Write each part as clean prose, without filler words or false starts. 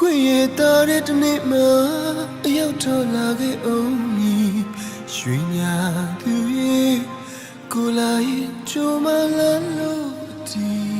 ခွင့်ရတဲ့တနေ့မှအရောက်တော့လာခဲ့အောင်ရွှေညာသူရဲ့ကိုလာရဲ့ကြိုးမလာလို့ဒီ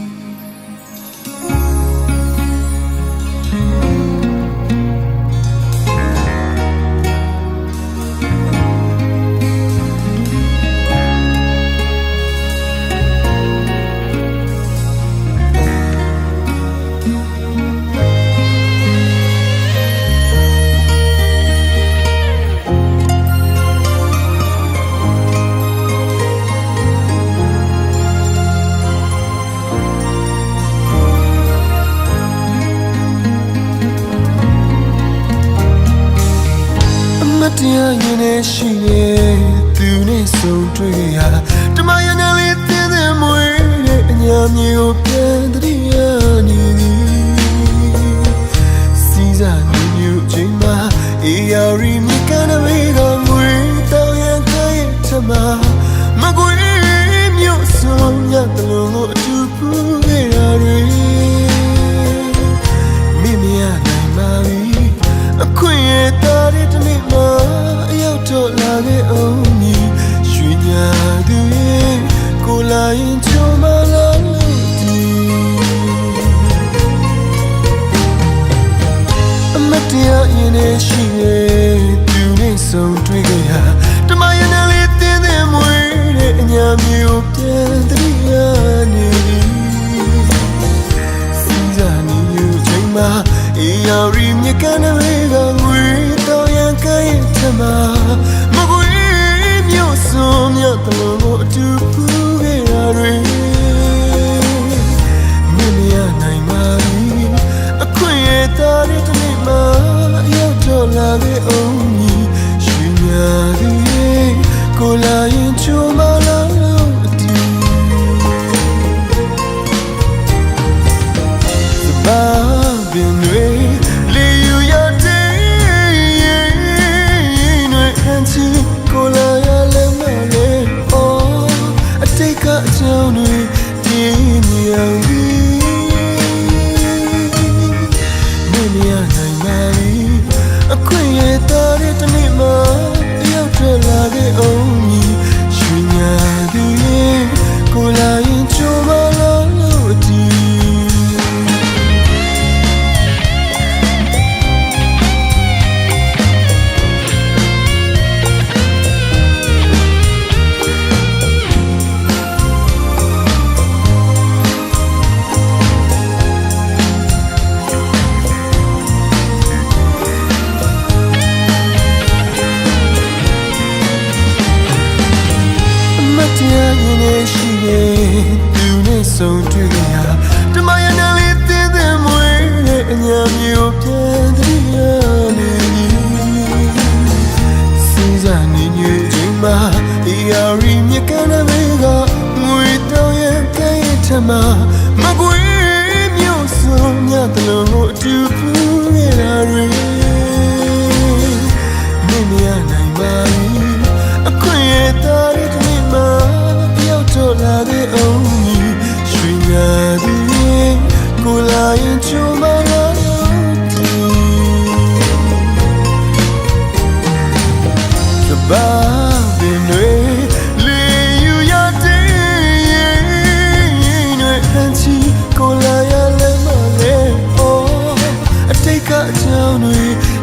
တရားရင်နဲ့ရှိရဲ့သူနဲ့ဆုံးတွေ့ရတမယနဲ့လေးသင်တဲ့မွေးတဲ့အညာမြေကိုပြန်တည်းရနေသည်စီစားနေမျိုးချိန်မှာအေးယာရီမြကန်တဲ့ဘေးကမွေးတောင်းရန်ခဲရဲ့ထမမကွေးမျိုးဆုံးရတလုံးကိုအတူပူခဲ့ရတွေမိမရနိုင်ပါဘူးအခွင့်ရတဲ့တနေ့မှအရောက်တော့လာခဲ့အောင်ရွှေညာသူရဲ့ကိုလာရင်ကြိုးမလာလို့ဒီအမတရားရင်နဲ့ရှိရဲ့သူနဲ့ဆုံးတွေ့ခဲ့ရတမယနဲ့လေးသင်တဲ့မွေးတဲ့အညာမျိုးပြန်တည်းရနေစီစားနေอยู่ချိန်မှာအေးယာရီမြကန်တဲ့ဘေးကငွေတော့ရန်ခဲရဲ့ထမမကွေးမျိုးစုံမြတ်တလုံးကိုအတူပူခဲ့ရတွေမင်းမရနိုင်ပါဘူးအခွင့်ရတဲ့တနေ့မှရောက်တော့လာခဲ့အောင်ရွှေညာသူရဲ့ကိုလာရင်ချိုးမလာလို့အတူဘာပင်တွေလေယူရကိုလာရလဲမလဲအော်အတိတ်ကအကြောင်းတွေပြင်းနေအောင်ဒီမင်းရနိုင်ပါဘူးအခွင့်ရတဲ့တနေ့မှရောက်ထွက်လာခဲ့အောင်ရွှေညာသူရဲ့ကိုလာရင်ကြိုးမလာလို့ဒီတရားရင်နဲ့ရှိရဲ့သူနဲ့ဆုံးတွေ့ခဲ့ရတမယနဲ့လေးသင်တဲ့မွေးတဲ့အညာမျိုးပြန်တည်းရနေစီစားနေမျိုးချိန်မှာအေးယာရီမြကန်တဲ့ဘေးကငွေတောင်းရန်ခဲရဲ့ထမမကွေးမျိုးစုံမြတ်တလုံးကိုအတူပူခဲ့ရတွေမင်းမရနိုင်ပါဘူးအခွင့်ရတဲ့တနေ့မှတော့လာခဲ့အောင်ရွှေညာသူရဲ့ကိုလာရင်ကြိုးမလာလို့ဒီသဘာပင်တွေလေယူရတဲ့ရဲ့နှွေဟန်ချီကိုလာရလဲမလဲအော်အတိတ်ကအကြောင်းတွေ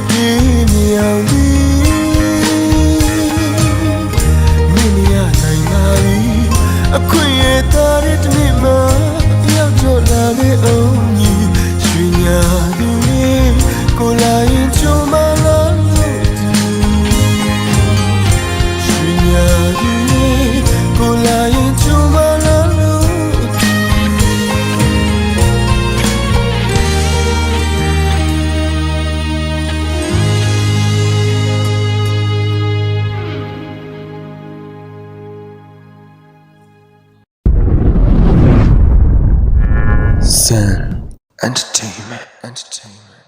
ပြင်းနေအောင်ဒီမင်းရနိုင်ပါဘူးအခွင့်ရတဲ့တနေ့မှရောက်တော့လာခဲ့အောင်ရွှေညာသူရဲ့ကိုလာရင်ကြိုးမလာလို့ဒီရွှေညာသူရဲ့ကိုလာရင်ကြိုးမလာလို့ဒီZen Entertainment.